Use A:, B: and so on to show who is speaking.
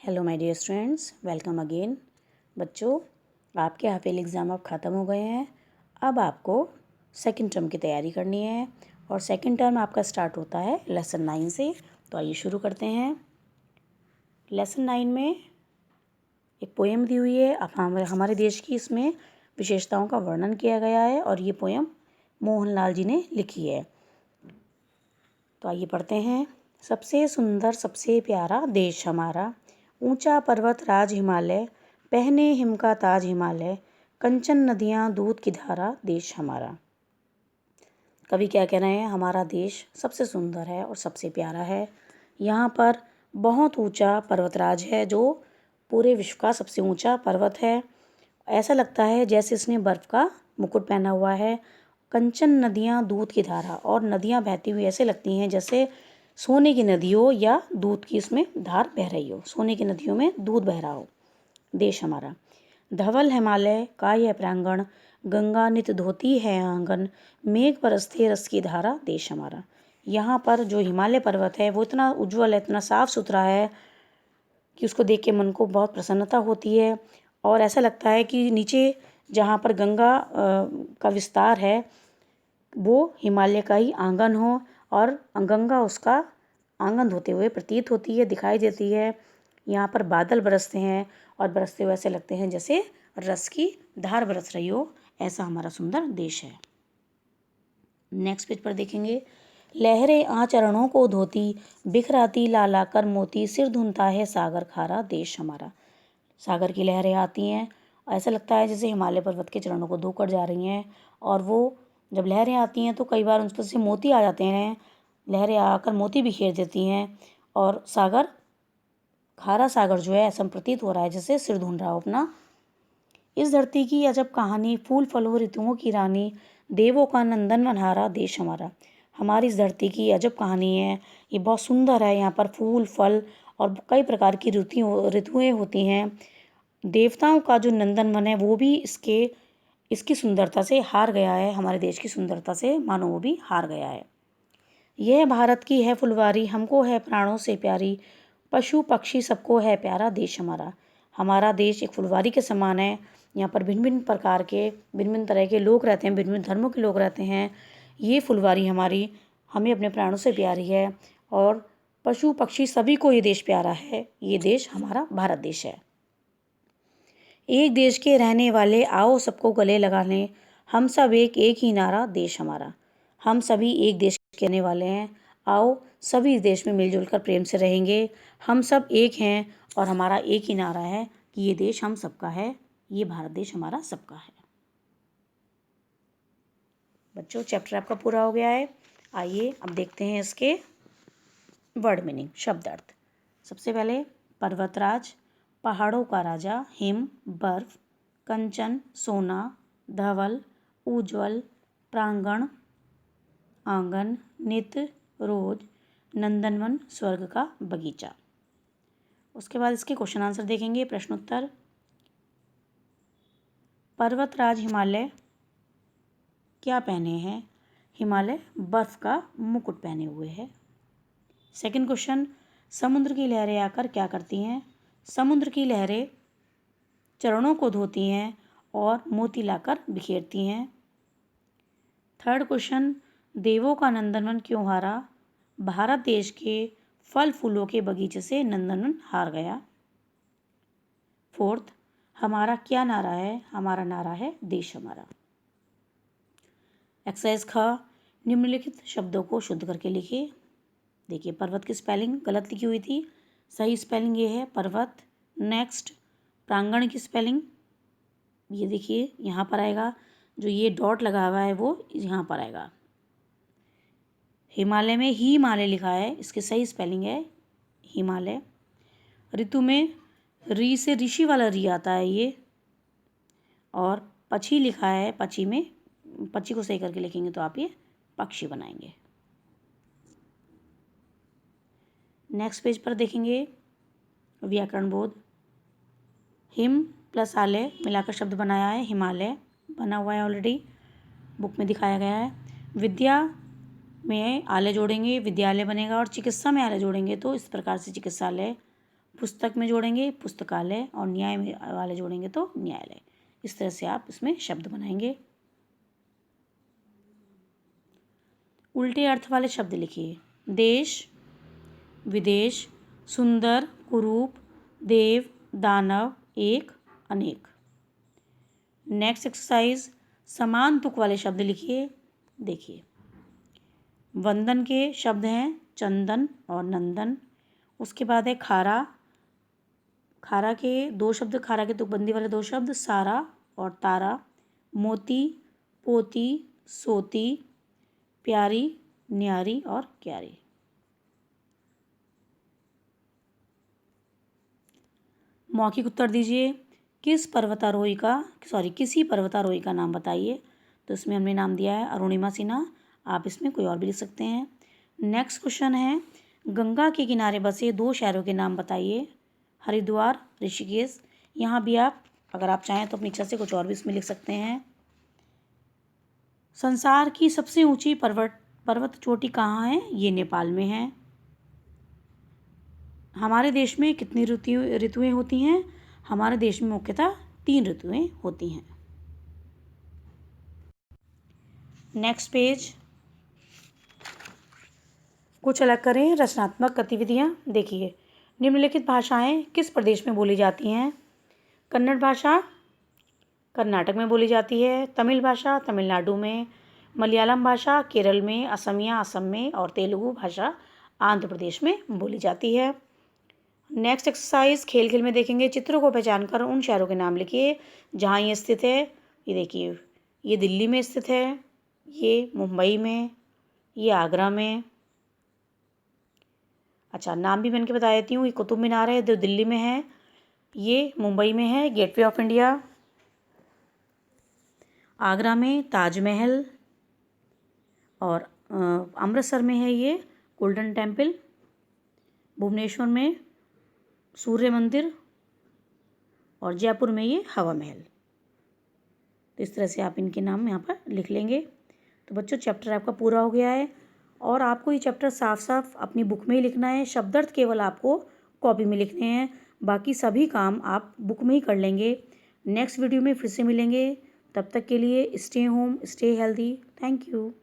A: Hello my dear students, welcome again. बच्चों, आपके हाफिल exam अब ख़त्म हो गए हैं। अब आपको सेकंड टर्म की तैयारी करनी है और सेकंड टर्म आपका स्टार्ट होता है लेसन 9 से। तो आइए शुरू करते हैं। लेसन 9 में एक पोएम दी हुई है। अब हमारे देश की इसमें विशेषताओं का वर्णन किया गया है और ये पोएम मोहनलाल जी ने लिखी है। तो आइए पढ़ते हैं। सबसे सुंदर सबसे प्यारा देश हमारा, ऊंचा पर्वत राज हिमालय, पहने हिम का ताज हिमालय, कंचन नदियाँ दूध की धारा देश हमारा। कवि क्या कह रहे हैं? हमारा देश सबसे सुंदर है और सबसे प्यारा है। यहाँ पर बहुत ऊंचा पर्वतराज है जो पूरे विश्व का सबसे ऊंचा पर्वत है। ऐसा लगता है जैसे इसने बर्फ़ का मुकुट पहना हुआ है। कंचन नदियाँ दूध की धारा, और नदियाँ बहती हुई ऐसे लगती हैं जैसे सोने की नदी हो या दूध की इसमें धार बह रही हो, सोने की नदियों में दूध बह रहा हो। देश हमारा धवल हिमालय का यह प्रांगण, गंगा नित धोती है आंगन, मेघ बरसते रस की धारा देश हमारा। यहाँ पर जो हिमालय पर्वत है वो इतना उज्ज्वल है, इतना साफ सुथरा है कि उसको देख के मन को बहुत प्रसन्नता होती है। और ऐसा लगता है कि नीचे जहाँ पर गंगा का विस्तार है वो हिमालय का ही आंगन हो और गंगा उसका आंगन धोते हुए प्रतीत होती है, दिखाई देती है। यहाँ पर बादल बरसते हैं और बरसते हुए ऐसे लगते हैं जैसे रस की धार बरस रही हो। ऐसा हमारा सुंदर देश है। नेक्स्ट पेज पर देखेंगे। लहरें आचरणों को धोती, बिखराती लाला कर मोती, सिर धुनता है सागर खारा देश हमारा। सागर की लहरें आती हैं, ऐसा लगता है जैसे हिमालय पर्वत के चरणों को धोकर जा रही हैं। और वो जब लहरें आती हैं तो कई बार उन पर से मोती आ जाते हैं, लहरें आकर मोती बिखेर देती हैं और सागर खारा सागर जो है ऐसा प्रतीत हो रहा है जैसे सिर धुन रहा हो अपना। इस धरती की अजब कहानी, फूल फलों ऋतुओं की रानी, देवों का नंदन मनहारा देश हमारा। हमारी इस धरती की अजब कहानी है, ये बहुत सुंदर है। यहाँ पर फूल फल और कई प्रकार की ऋतुएँ होती हैं। देवताओं का जो नंदन वन है वो भी इसकी सुंदरता से हार गया है। हमारे देश की सुंदरता से मानो वो भी हार गया है। यह भारत की है फुलवारी, हमको है प्राणों से प्यारी, पशु पक्षी सबको है प्यारा देश हमारा। हमारा देश एक फुलवारी के समान है। यहाँ पर भिन्न भिन्न प्रकार के, भिन्न भिन्न तरह के लोग रहते हैं, भिन्न भिन्न धर्मों के लोग रहते हैं। ये फुलवारी हमारी हमें अपने प्राणों से प्यारी है और पशु पक्षी सभी को ये देश प्यारा है। ये देश हमारा भारत देश है। एक देश के रहने वाले आओ सबको गले लगाने, हम सब एक ही नारा देश हमारा। हम सभी एक देश के रहने वाले हैं, आओ सभी इस देश में मिलजुल कर प्रेम से रहेंगे। हम सब एक हैं और हमारा एक ही नारा है कि ये देश हम सबका है, ये भारत देश हमारा सबका है। बच्चों, चैप्टर आपका पूरा हो गया है। आइए अब देखते हैं इसके वर्ड मीनिंग, शब्द अर्थ। सबसे पहले पर्वतराज, पहाड़ों का राजा, हिम बर्फ, कंचन सोना, धवल उज्ज्वल, प्रांगण आंगन, नित रोज, नंदनवन स्वर्ग का बगीचा। उसके बाद इसके क्वेश्चन आंसर देखेंगे। प्रश्नोत्तर। पर्वतराज हिमालय क्या पहने हैं? हिमालय बर्फ का मुकुट पहने हुए है। सेकंड क्वेश्चन, समुद्र की लहरें आकर क्या करती हैं? समुद्र की लहरें चरणों को धोती हैं और मोती लाकर बिखेरती हैं। थर्ड क्वेश्चन, देवों का नंदनवन क्यों हारा? भारत देश के फल फूलों के बगीचे से नंदनवन हार गया। फोर्थ, हमारा क्या नारा है? हमारा नारा है देश हमारा। एक्सरसाइज ख, निम्नलिखित शब्दों को शुद्ध करके लिखिए। देखिए, पर्वत की स्पेलिंग गलत लिखी हुई थी, सही स्पेलिंग ये है पर्वत। नेक्स्ट, प्रांगण की स्पेलिंग ये देखिए यहाँ पर आएगा, जो ये डॉट लगा हुआ है वो यहाँ पर आएगा। हिमालय में ही हिमालय लिखा है, इसकी सही स्पेलिंग है हिमालय। ऋतु में री से ऋषि वाला री आता है ये, और पक्षी लिखा है, पक्षी में पक्षी को सही करके लिखेंगे तो आप ये पक्षी बनाएंगे। नेक्स्ट पेज पर देखेंगे व्याकरण बोध। हिम प्लस आलय मिलाकर शब्द बनाया है, हिमालय बना हुआ है, ऑलरेडी बुक में दिखाया गया है। विद्या में आलय जोड़ेंगे, विद्यालय बनेगा, और चिकित्सा में आलय जोड़ेंगे तो इस प्रकार से चिकित्सालय पुस्तक में जोड़ेंगे पुस्तकालय और न्याय में वाले जोड़ेंगे तो न्यायालय। इस तरह से आप इसमें शब्द बनाएंगे। उल्टे अर्थ वाले शब्द लिखिए। देश, विदेश, सुंदर, कुरूप, देव, दानव, एक, अनेक। नेक्स्ट एक्सरसाइज, समान तुक वाले शब्द लिखिए। देखिए, वंदन के शब्द हैं चंदन और नंदन। उसके बाद है खारा, खारा के दो शब्द, खारा के तुकबंदी वाले दो शब्द सारा और तारा। मोती, पोती, सोती, प्यारी, न्यारी और क्यारी। मौखिक उत्तर दीजिए। किसी पर्वतारोही का नाम बताइए। तो इसमें हमने नाम दिया है अरुणिमा सिन्हा। आप इसमें कोई और भी लिख सकते हैं। नेक्स्ट क्वेश्चन है, गंगा के किनारे बसे दो शहरों के नाम बताइए। हरिद्वार, ऋषिकेश। यहाँ भी आप अगर आप चाहें तो अपनी इच्छा से कुछ और भी इसमें लिख सकते हैं। संसार की सबसे ऊंची पर्वत चोटी कहाँ है? ये नेपाल में है। हमारे देश में कितनी ऋतुएं होती हैं? हमारे देश में मुख्यतः 3 ऋतुएं होती हैं। नेक्स्ट पेज, कुछ अलग करें रचनात्मक गतिविधियां। देखिए, निम्नलिखित भाषाएं किस प्रदेश में बोली जाती हैं? कन्नड़ भाषा कर्नाटक में बोली जाती है, तमिल भाषा तमिलनाडु में, मलयालम भाषा केरल में, असमिया असम में और तेलुगु भाषा आंध्र प्रदेश में बोली जाती है। नेक्स्ट एक्सरसाइज, खेल खेल में देखेंगे, चित्रों को पहचान कर उन शहरों के नाम लिखिए जहाँ ये स्थित है। ये देखिए, ये दिल्ली में स्थित है, ये मुंबई में, ये आगरा में। अच्छा, नाम भी बन के बता देती हूँ। ये कुतुब मीनार है जो दिल्ली में है, ये मुंबई में है गेटवे ऑफ इंडिया। आगरा में ताजमहल और अमृतसर में है ये गोल्डन टेम्पल। भुवनेश्वर में सूर्य मंदिर और जयपुर में ये हवा महल। तो इस तरह से आप इनके नाम यहाँ पर लिख लेंगे। तो बच्चों, चैप्टर आपका पूरा हो गया है और आपको ये चैप्टर साफ साफ अपनी बुक में ही लिखना है। शब्दार्थ केवल आपको कॉपी में लिखने हैं, बाकी सभी काम आप बुक में ही कर लेंगे। नेक्स्ट वीडियो में फिर से मिलेंगे। तब तक के लिए stay home, stay healthy. Thank you.